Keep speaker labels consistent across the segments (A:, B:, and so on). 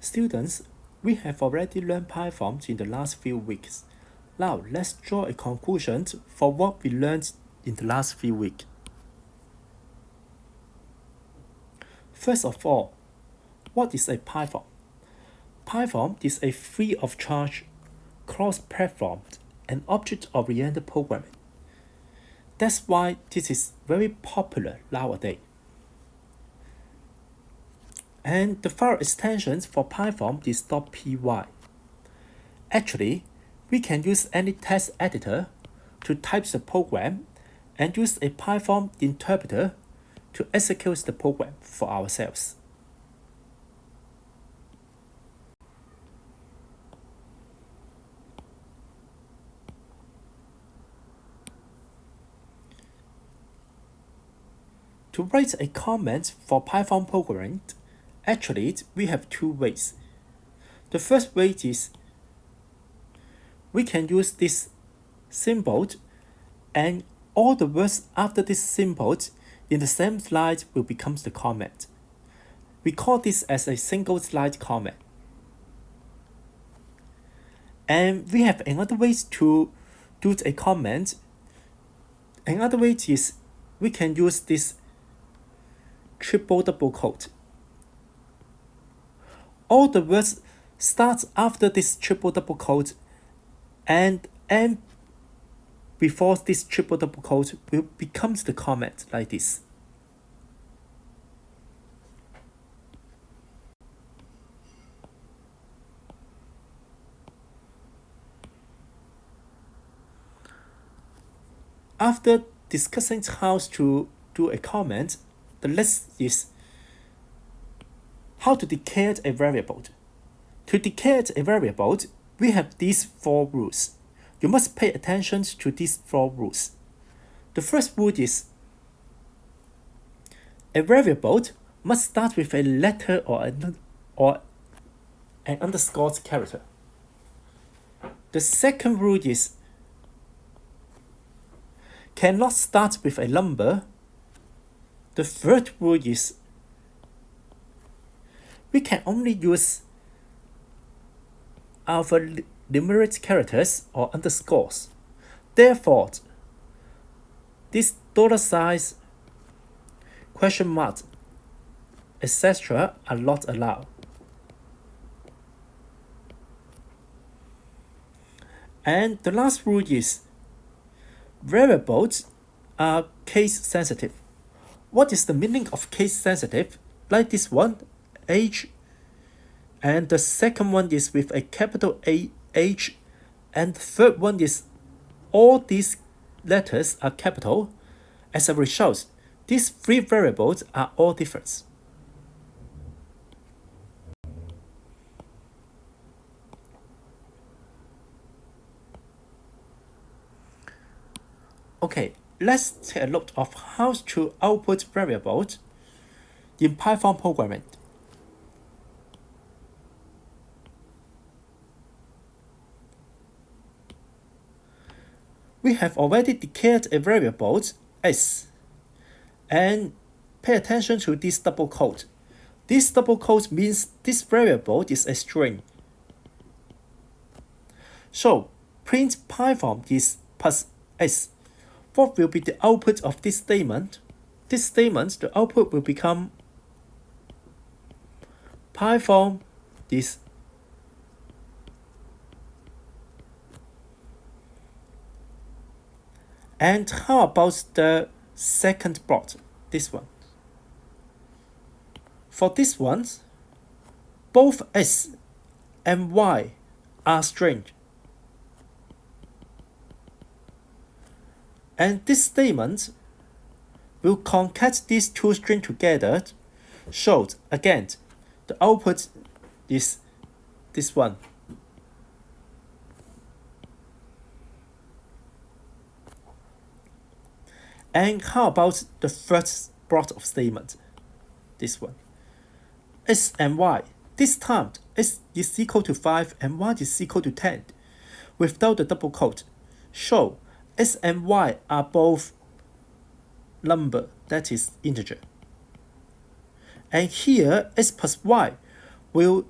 A: Students, we have already learned Python in the last few weeks. Now, let's draw a conclusion for what we learned in the last few weeks. First of all, what is a Python? Python is a free of charge, cross-platform, and object-oriented programming. That's why this is very popular nowadays. And the file extensions for Python is .py. Actually, we can use any text editor to type the program and use a Python interpreter to execute the program for ourselves. To write a comment for Python programming, actually, we have two ways. The first way is we can use this symbol, and all the words after this symbol in the same slide will become the comment. We call this as a single slide comment. And we have another way to do a comment. Another way is we can use this triple double quote. All the words start after this triple double quote and end before this triple double quote will become the comment like this. After discussing how to do a comment, the next is how to declare a variable. To declare a variable, we have these four rules. You must pay attention to these four rules. The first rule is a variable must start with a letter or an underscore character. The second rule is cannot start with a number. The third rule is we can only use alphanumeric characters or underscores. Therefore, this $, question mark, etc. are not allowed. And the last rule is variables are case sensitive. What is the meaning of case sensitive? Like this one, age, and the second one is with a capital A, age, and the third one is all these letters are capital. As a result, these three variables are all different. Okay, let's take a look of how to output variables in Python programming. We have already declared a variable s, and pay attention to this double quote. This double quote means this variable is a string. So print Python is plus s. What will be the output of this statement? This statement, the output will become Python is and how about the second block, this one? For this one, both s and y are string. And this statement will concat these two strings together. So again, the output is this one. And how about the first block of statement? This one. S and y. This time, s is equal to 5 and y is equal to 10 without the double quote. So s and y are both number, that is integer. And here, x plus y will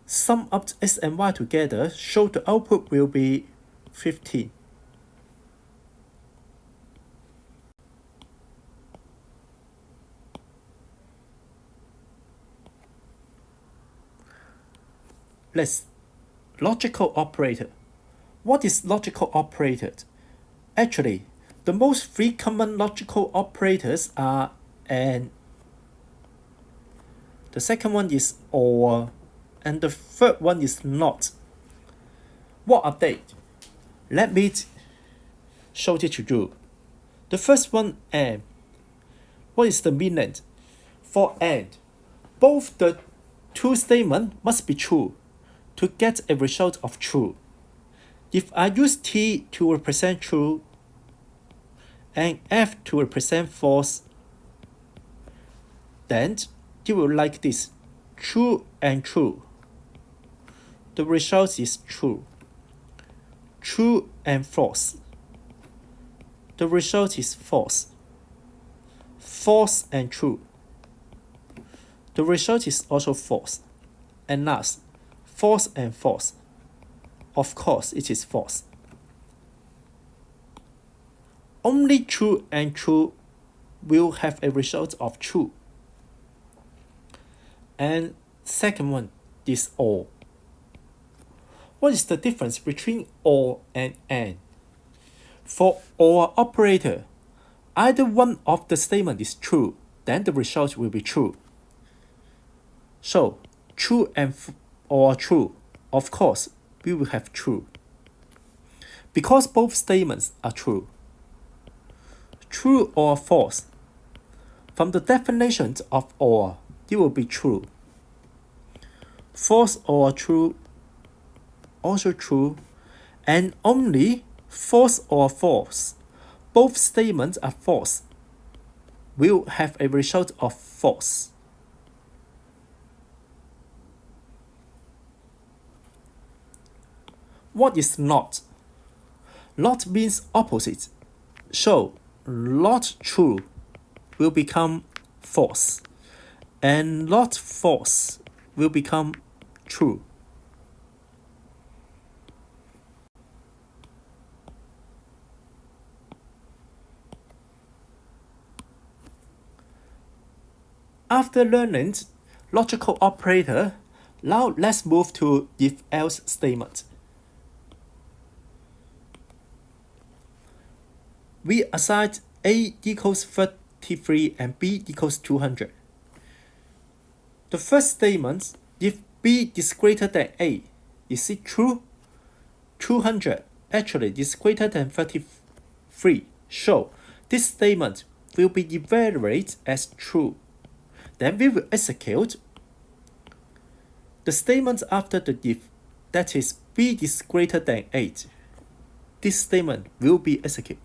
A: Sum up x and y together, so the output will be 15. Next, logical operator. What is logical operator? Actually, the most three common logical operators are and. The second one is or, and the third one is not. What are they? Let me show it to you. The first one and. What is the meaning? For and, both the two statements must be true to get a result of true. If I use T to represent true and F to represent false, then you will like this, true and true. The result is true. True and false. The result is false. False and true. The result is also false. And last, false and false. Of course, it is false. Only true and true will have a result of true. And second one is or. What is the difference between or and? For or operator, either one of the statement is true, then the result will be true. So, true and or true, of course, we will have true. Because both statements are true. True or false. From the definition of or, it will be true. False or true, also true, and only false or false. Both statements are false. Will have a result of false. What is not? Not means opposite. So, not true will become false, and not false will become true. After learning logical operator, now let's move to if-else statement. We assign A equals 33 and B equals 200. The first statement, if B is greater than A, is it true? 200 actually is greater than 33, so this statement will be evaluated as true. Then we will execute the statement after the if, that is B is greater than 8. This statement will be executed.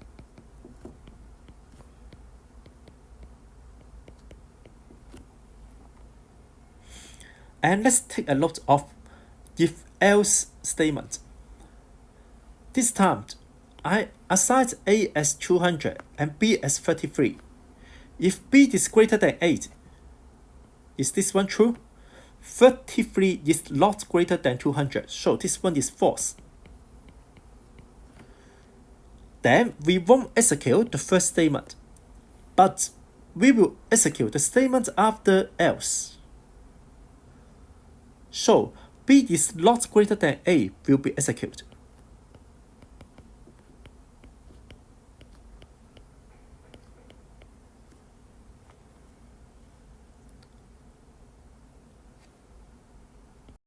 A: And let's take a look of if-else statement. This time, I assign A as 200 and B as 33. If B is greater than 8, is this one true? 33 is not greater than 200, so this one is false. Then we won't execute the first statement, but we will execute the statement after else. So, B is not greater than A will be executed.